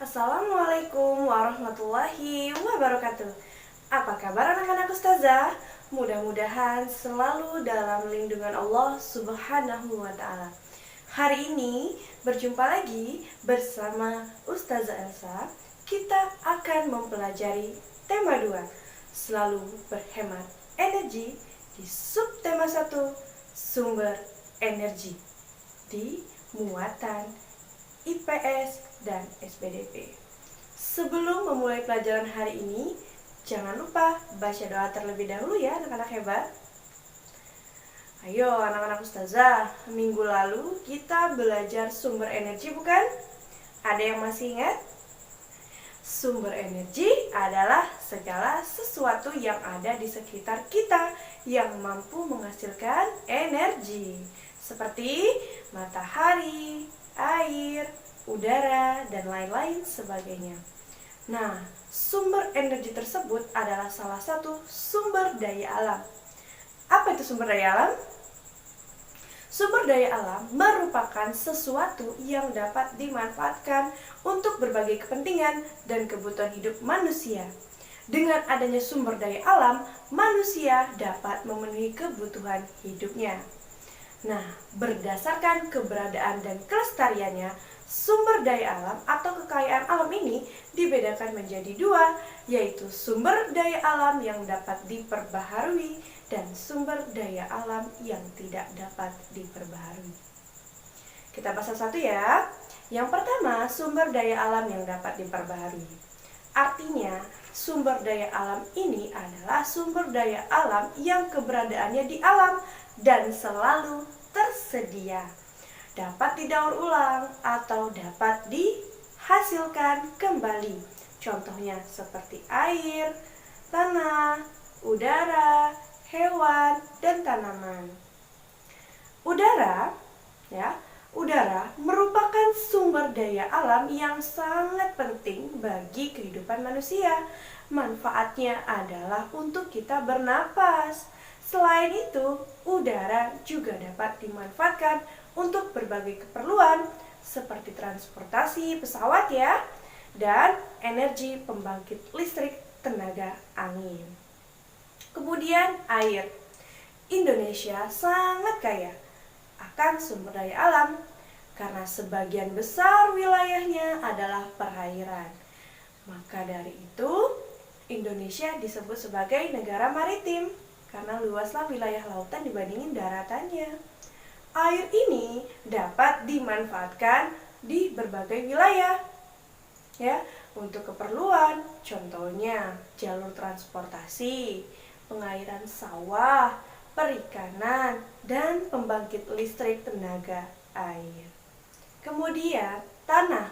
Assalamualaikum warahmatullahi wabarakatuh. Apa kabar anak-anak ustazah? Mudah-mudahan selalu dalam lindungan Allah Subhanahu wa ta'ala. Hari ini berjumpa lagi bersama Ustazah Elsa. Kita akan mempelajari tema 2, selalu berhemat energi, di subtema 1, sumber energi, di muatan IPS dan SPDP. Sebelum memulai pelajaran hari ini, jangan lupa baca doa terlebih dahulu ya anak-anak hebat. Ayo anak-anak ustazah, minggu lalu kita belajar sumber energi bukan? Ada yang masih ingat? Sumber energi adalah segala sesuatu yang ada di sekitar kita yang mampu menghasilkan energi, seperti matahari, air, udara, dan lain-lain sebagainya. Nah, sumber energi tersebut adalah salah satu sumber daya alam. Apa itu sumber daya alam? Sumber daya alam merupakan sesuatu yang dapat dimanfaatkan untuk berbagai kepentingan dan kebutuhan hidup manusia. Dengan adanya sumber daya alam, manusia dapat memenuhi kebutuhan hidupnya. Nah, berdasarkan keberadaan dan kelestariannya, sumber daya alam atau kekayaan alam ini dibedakan menjadi dua, yaitu sumber daya alam yang dapat diperbaharui dan sumber daya alam yang tidak dapat diperbaharui. Kita bahas satu ya. Yang pertama, sumber daya alam yang dapat diperbaharui. Artinya, sumber daya alam ini adalah sumber daya alam yang keberadaannya di alam dan selalu tersedia, dapat didaur ulang atau dapat dihasilkan kembali. Contohnya seperti air, tanah, udara, hewan, dan tanaman. Udara merupakan sumber daya alam yang sangat penting bagi kehidupan manusia. Manfaatnya adalah untuk kita bernapas. Selain itu, udara juga dapat dimanfaatkan untuk berbagai keperluan seperti transportasi pesawat ya, dan energi pembangkit listrik tenaga angin. Kemudian air. Indonesia sangat kaya akan sumber daya alam karena sebagian besar wilayahnya adalah perairan. Maka dari itu, Indonesia disebut sebagai negara maritim karena luaslah wilayah lautan dibandingin daratannya. Air ini dapat dimanfaatkan di berbagai wilayah ya, untuk keperluan, contohnya jalur transportasi, pengairan sawah, perikanan, dan pembangkit listrik tenaga air. Kemudian tanah.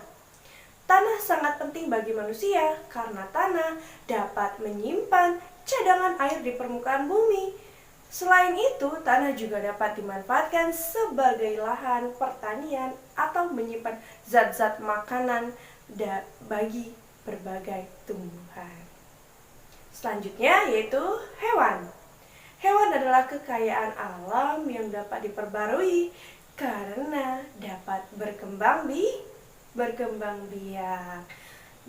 Tanah sangat penting bagi manusia karena tanah dapat menyimpan cadangan air di permukaan bumi. Selain itu, tanah juga dapat dimanfaatkan sebagai lahan pertanian atau menyimpan zat-zat makanan bagi berbagai tumbuhan. Selanjutnya yaitu hewan. Hewan adalah kekayaan alam yang dapat diperbarui karena dapat berkembang biak,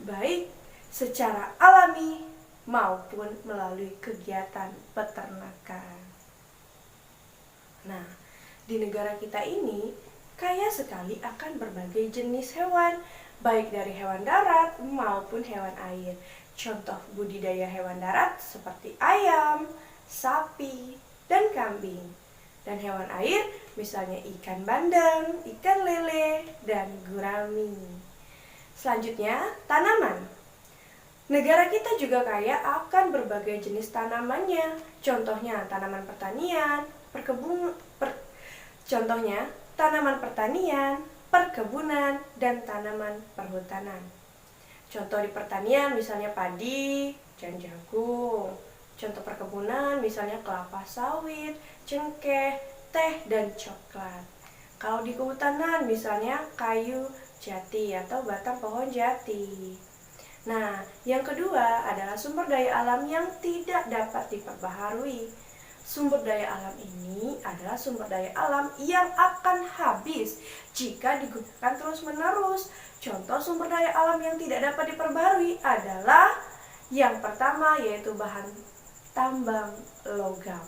baik secara alami maupun melalui kegiatan peternakan. Nah, di negara kita ini kaya sekali akan berbagai jenis hewan, baik dari hewan darat maupun hewan air. Contoh budidaya hewan darat seperti ayam, sapi, dan kambing. Dan hewan air misalnya ikan bandeng, ikan lele, dan gurami. Selanjutnya, tanaman. Negara kita juga kaya akan berbagai jenis tanamannya. Contohnya tanaman pertanian, perkebunan, dan tanaman perhutanan. Contoh di pertanian misalnya padi dan jagung. Contoh perkebunan misalnya kelapa sawit, cengkeh, teh, dan coklat. Kalau di kehutanan misalnya kayu jati atau batang pohon jati. Nah, yang kedua adalah sumber daya alam yang tidak dapat diperbaharui. Sumber daya alam ini adalah sumber daya alam yang akan habis jika digunakan terus-menerus. contoh sumber daya alam yang tidak dapat diperbarui adalah yang pertama yaitu bahan tambang logam.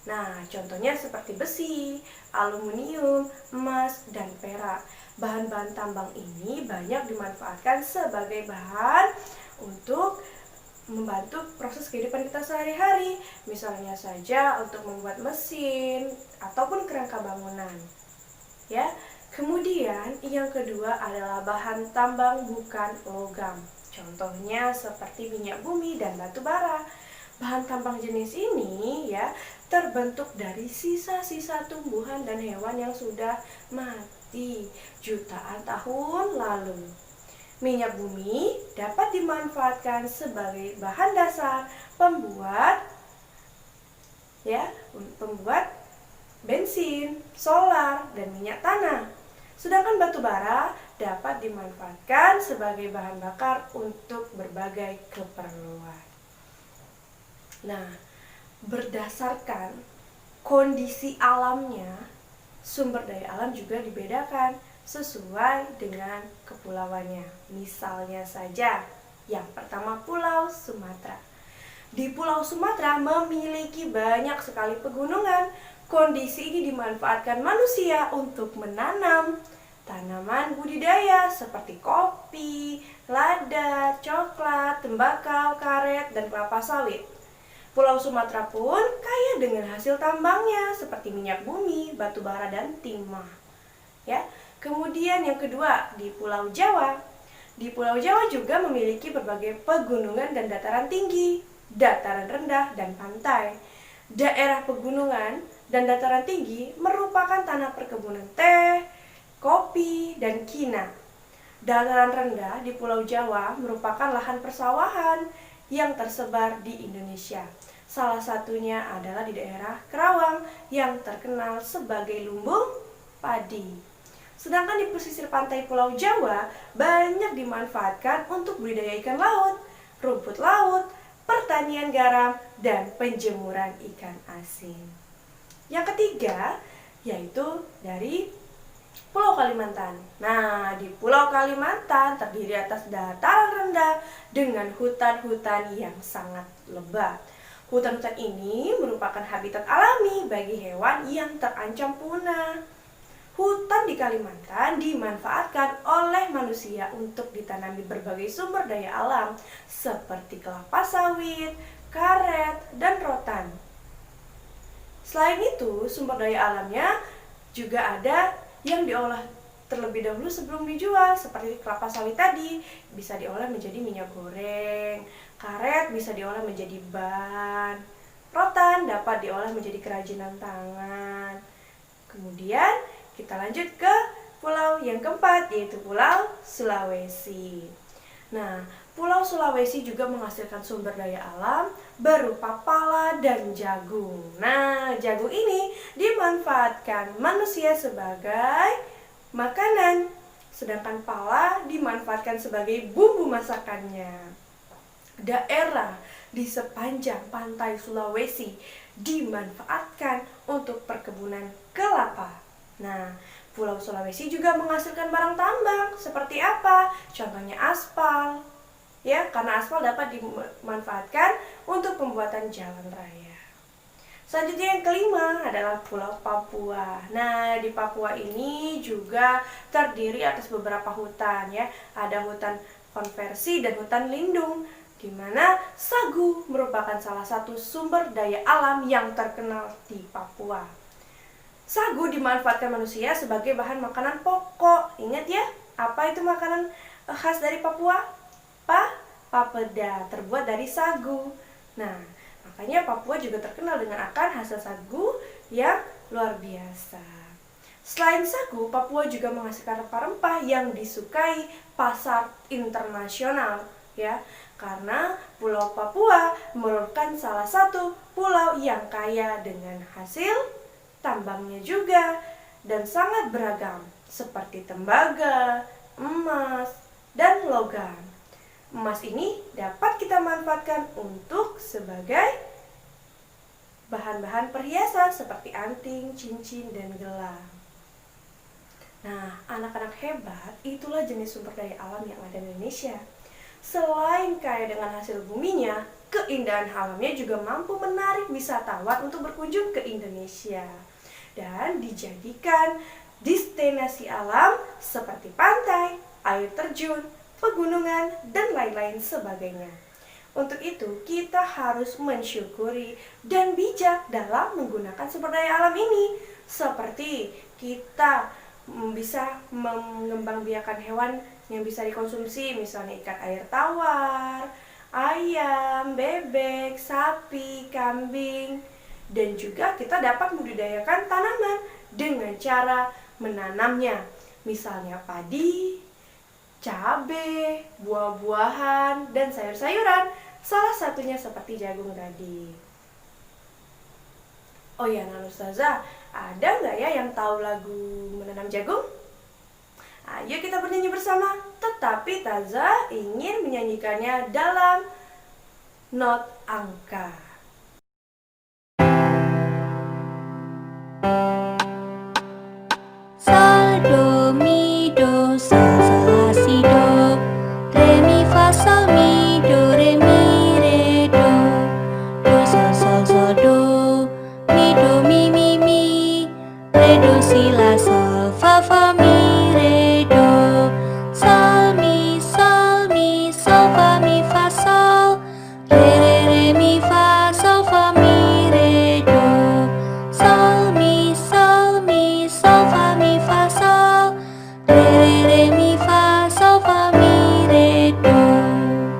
Nah, contohnya seperti besi, aluminium, emas, dan perak. Bahan-bahan tambang ini banyak dimanfaatkan sebagai bahan untuk membantu proses kehidupan kita sehari-hari. Misalnya saja untuk membuat mesin ataupun kerangka bangunan. Ya. Kemudian yang kedua adalah bahan tambang bukan logam. Contohnya seperti minyak bumi dan batu bara. Bahan tambang jenis ini ya terbentuk dari sisa-sisa tumbuhan dan hewan yang sudah mati jutaan tahun lalu. Minyak bumi dapat dimanfaatkan sebagai bahan dasar pembuat bensin, solar, dan minyak tanah. Sedangkan batu bara dapat dimanfaatkan sebagai bahan bakar untuk berbagai keperluan. Nah, berdasarkan kondisi alamnya, sumber daya alam juga dibedakan sesuai dengan kepulauannya. Misalnya saja, yang pertama Pulau Sumatera. Di Pulau Sumatera memiliki banyak sekali pegunungan. Kondisi ini dimanfaatkan manusia untuk menanam tanaman budidaya seperti kopi, lada, coklat, tembakau, karet, dan kelapa sawit. Pulau Sumatera pun kaya dengan hasil tambangnya seperti minyak bumi, batu bara, dan timah. Ya. Kemudian yang kedua di Pulau Jawa. Di Pulau Jawa juga memiliki berbagai pegunungan dan dataran tinggi, dataran rendah, dan pantai. Daerah pegunungan dan dataran tinggi merupakan tanah perkebunan teh, kopi, dan kina. Dataran rendah di Pulau Jawa merupakan lahan persawahan yang tersebar di Indonesia. Salah satunya adalah di daerah Kerawang yang terkenal sebagai lumbung padi. Sedangkan di pesisir pantai Pulau Jawa banyak dimanfaatkan untuk budidaya ikan laut, rumput laut, pertanian garam, dan penjemuran ikan asin. Yang ketiga yaitu dari Pulau Kalimantan. Nah, di Pulau Kalimantan terdiri atas dataran rendah dengan hutan-hutan yang sangat lebat. Hutan-hutan ini merupakan habitat alami bagi hewan yang terancam punah. Hutan di Kalimantan dimanfaatkan oleh manusia untuk ditanami berbagai sumber daya alam seperti kelapa sawit, karet, dan rotan. Selain itu, sumber daya alamnya juga ada yang diolah terlebih dahulu sebelum dijual, seperti kelapa sawit tadi bisa diolah menjadi minyak goreng, karet bisa diolah menjadi ban, rotan dapat diolah menjadi kerajinan tangan. Kemudian kita lanjut ke pulau yang keempat, yaitu Pulau Sulawesi. Nah, Pulau Sulawesi juga menghasilkan sumber daya alam berupa pala dan jagung. Nah, jagung ini dimanfaatkan manusia sebagai makanan, sedangkan pala dimanfaatkan sebagai bumbu masakannya. Daerah di sepanjang pantai Sulawesi dimanfaatkan untuk perkebunan kelapa. Nah, Pulau Sulawesi juga menghasilkan barang tambang seperti apa? Contohnya aspal. Ya, karena aspal dapat dimanfaatkan untuk pembuatan jalan raya. Selanjutnya yang kelima adalah Pulau Papua. Nah, di Papua ini juga terdiri atas beberapa hutan ya. Ada hutan konversi dan hutan lindung, di mana sagu merupakan salah satu sumber daya alam yang terkenal di Papua. Sagu dimanfaatkan manusia sebagai bahan makanan pokok. Ingat ya, apa itu makanan khas dari Papua? Papeda, terbuat dari sagu. Nah, makanya Papua juga terkenal dengan akan hasil sagu yang luar biasa. Selain sagu, Papua juga menghasilkan rempah-rempah yang disukai pasar internasional, ya. Karena Pulau Papua merupakan salah satu pulau yang kaya dengan hasil tambangnya juga dan sangat beragam seperti tembaga, emas, dan logam. Emas ini dapat kita manfaatkan untuk sebagai bahan-bahan perhiasan seperti anting, cincin, dan gelang. Nah, anak-anak hebat itulah jenis sumber daya alam yang ada di Indonesia. Selain kaya dengan hasil buminya, keindahan alamnya juga mampu menarik wisatawan untuk berkunjung ke Indonesia dan dijadikan destinasi alam seperti pantai, air terjun, pegunungan, dan lain-lain sebagainya. Untuk itu, kita harus mensyukuri dan bijak dalam menggunakan sumber daya alam ini. Seperti kita bisa mengembangbiakan hewan yang bisa dikonsumsi, misalnya ikan air tawar, ayam, bebek, sapi, kambing. Dan juga kita dapat membudidayakan tanaman dengan cara menanamnya, misalnya padi, cabai, buah-buahan, dan sayur-sayuran. Salah satunya seperti jagung tadi. Oh ya, Nana Ustazah, ada nggak ya yang tahu lagu Menanam Jagung? Ayo kita bernyanyi bersama. Tetapi Taza ingin menyanyikannya dalam not angka. Sol, do, mi, do, sol, sol, la, si, do. Re, mi, fa, sol, mi, do, re, mi, re, do. Do, sol, sol, sol, do. Mi, do, mi, mi. Re, do, si, la, sol, fa, mi, re, do. Sol, mi, sol, fa, mi, fa, sol. Re, mi, fa, sol, fa, mi, re, do. Sol, mi, fa, mi, fa, sol. Re, mi, fa, sol, fa, mi, re, do.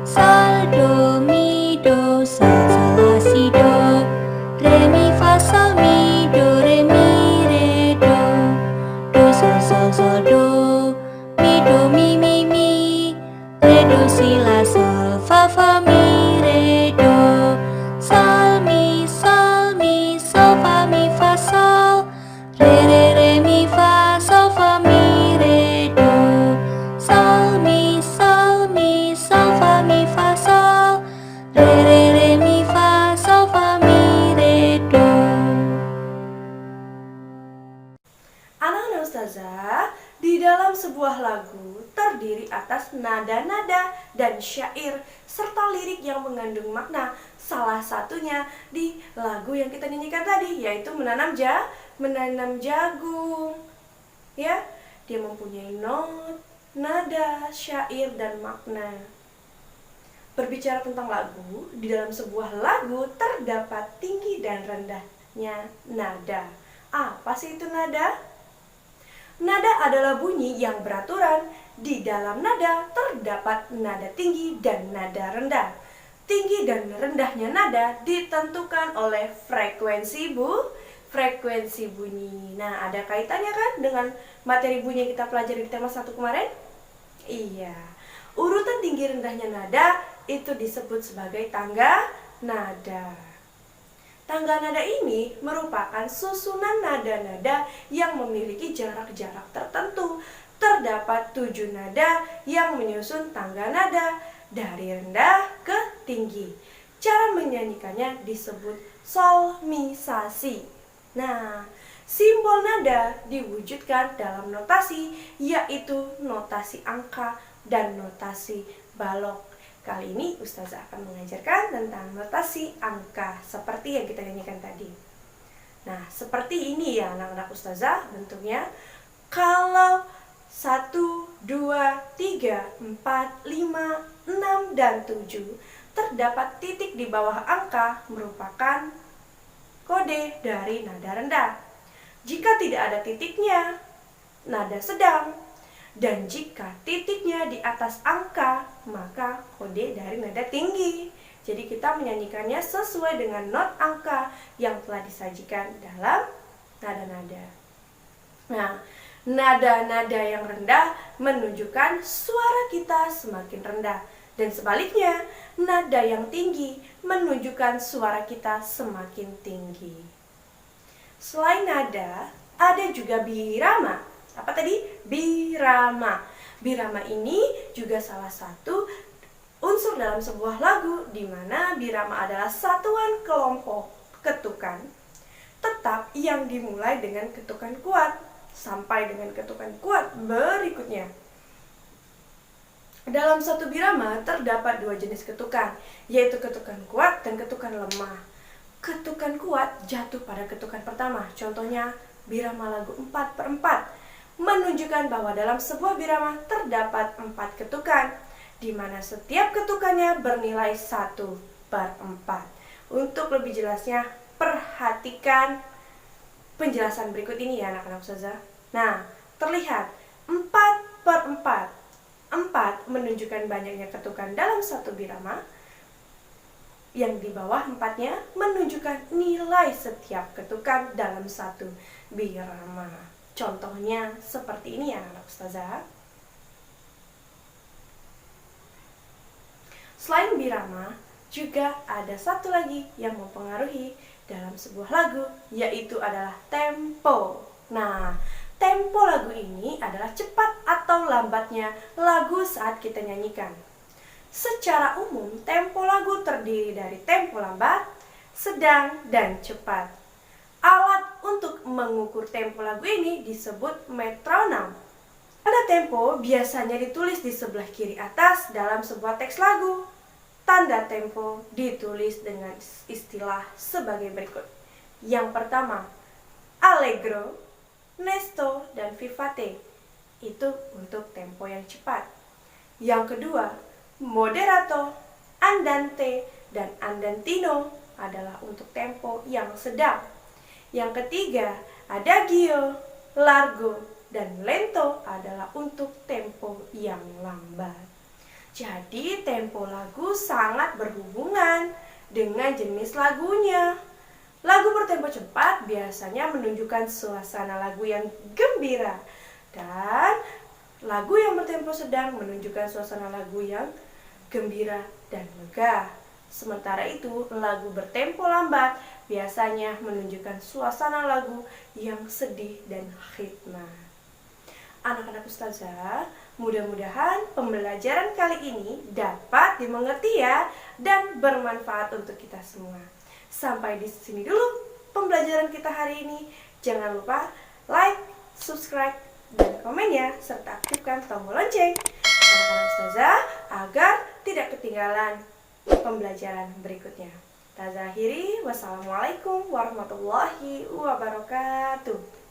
Sol, do, mi, do, sol, sol, la, si, do. Re, mi, fa, sol, mi, do, re, mi, re, do. Do, sol, sol, sol, do. Mi, do, mi. Re, do, si, la, sol, fa, mi, re, do. Sol, mi, fa, mi, fa, sol. Re, mi, fa, sol, fa, mi, re, do. Sol, mi, fa, mi, fa, sol. Re, mi, fa, sol, fa, mi, re, do. Anak-anak Ustazah, di dalam sebuah lagu terdiri atas nada-nada dan syair serta lirik yang mengandung makna. Salah satunya di lagu yang kita nyanyikan tadi, yaitu menanam jagung. Ya, dia mempunyai not, nada, syair, dan makna. Berbicara tentang lagu, di dalam sebuah lagu terdapat tinggi dan rendahnya nada. Apa sih itu nada? Nada adalah bunyi yang beraturan. Di dalam nada terdapat nada tinggi dan nada rendah. Tinggi dan rendahnya nada ditentukan oleh frekuensi bunyi. Nah, ada kaitannya kan dengan materi bunyi yang kita pelajari di tema 1 kemarin? Iya. Urutan tinggi rendahnya nada itu disebut sebagai tangga nada. Tangga nada ini merupakan susunan nada-nada yang memiliki jarak-jarak tertentu. Terdapat 7 nada yang menyusun tangga nada dari rendah ke tinggi. Cara menyanyikannya disebut solmisasi. Nah, simbol nada diwujudkan dalam notasi, yaitu notasi angka dan notasi balok. Kali ini Ustazah akan mengajarkan tentang notasi angka seperti yang kita nyanyikan tadi. Nah, seperti ini ya anak-anak Ustazah bentuknya. Kalau 1, 2, 3, 4, 5, 6, dan 7 terdapat titik di bawah angka merupakan kode dari nada rendah. Jika tidak ada titiknya, nada sedang. Dan jika titiknya di atas angka, maka kode dari nada tinggi. Jadi kita menyanyikannya sesuai dengan not angka yang telah disajikan dalam nada-nada. Nah, nada-nada yang rendah menunjukkan suara kita semakin rendah. Dan sebaliknya, nada yang tinggi menunjukkan suara kita semakin tinggi. Selain nada, ada juga birama. Apa tadi? Birama. Birama ini juga salah satu unsur dalam sebuah lagu, di mana birama adalah satuan kelompok ketukan tetap yang dimulai dengan ketukan kuat. sampai dengan ketukan kuat berikutnya. Dalam satu birama terdapat dua jenis ketukan, yaitu ketukan kuat dan ketukan lemah. Ketukan kuat jatuh pada ketukan pertama, contohnya birama lagu 4/4, menunjukkan bahwa dalam sebuah birama terdapat 4 ketukan, di mana setiap ketukannya bernilai 1/4. Untuk lebih jelasnya, perhatikan penjelasan berikut ini ya anak-anak ustazah. Nah, terlihat 4/4. 4 menunjukkan banyaknya ketukan dalam satu birama. Yang di bawah 4-nya menunjukkan nilai setiap ketukan dalam satu birama. Contohnya seperti ini ya anak ustazah. Selain birama, juga ada satu lagi yang mempengaruhi dalam sebuah lagu, yaitu adalah tempo. Nah, tempo lagu ini adalah cepat atau lambatnya lagu saat kita nyanyikan. Secara umum, tempo lagu terdiri dari tempo lambat, sedang, dan cepat. Alat untuk mengukur tempo lagu ini disebut metronom. Tanda tempo biasanya ditulis di sebelah kiri atas dalam sebuah teks lagu. Tanda tempo ditulis dengan istilah sebagai berikut. Yang pertama, allegro, nesto, dan vivace. Itu untuk tempo yang cepat. Yang kedua, moderato, andante, dan andantino adalah untuk tempo yang sedang. Yang ketiga, adagio, largo, dan lento adalah untuk tempo yang lambat. Jadi tempo lagu sangat berhubungan dengan jenis lagunya. Lagu bertempo cepat biasanya menunjukkan suasana lagu yang gembira, dan lagu yang bertempo sedang menunjukkan suasana lagu yang gembira dan lega. Sementara itu, lagu bertempo lambat biasanya menunjukkan suasana lagu yang sedih dan khidmat. Anak-anak ustazah, mudah-mudahan pembelajaran kali ini dapat dimengerti ya dan bermanfaat untuk kita semua. Sampai di sini dulu pembelajaran kita hari ini. Jangan lupa like, subscribe, dan komen ya, serta aktifkan tombol lonceng anak-anak ustazah agar tidak ketinggalan pembelajaran berikutnya. Tazahiri, wassalamualaikum warahmatullahi wabarakatuh.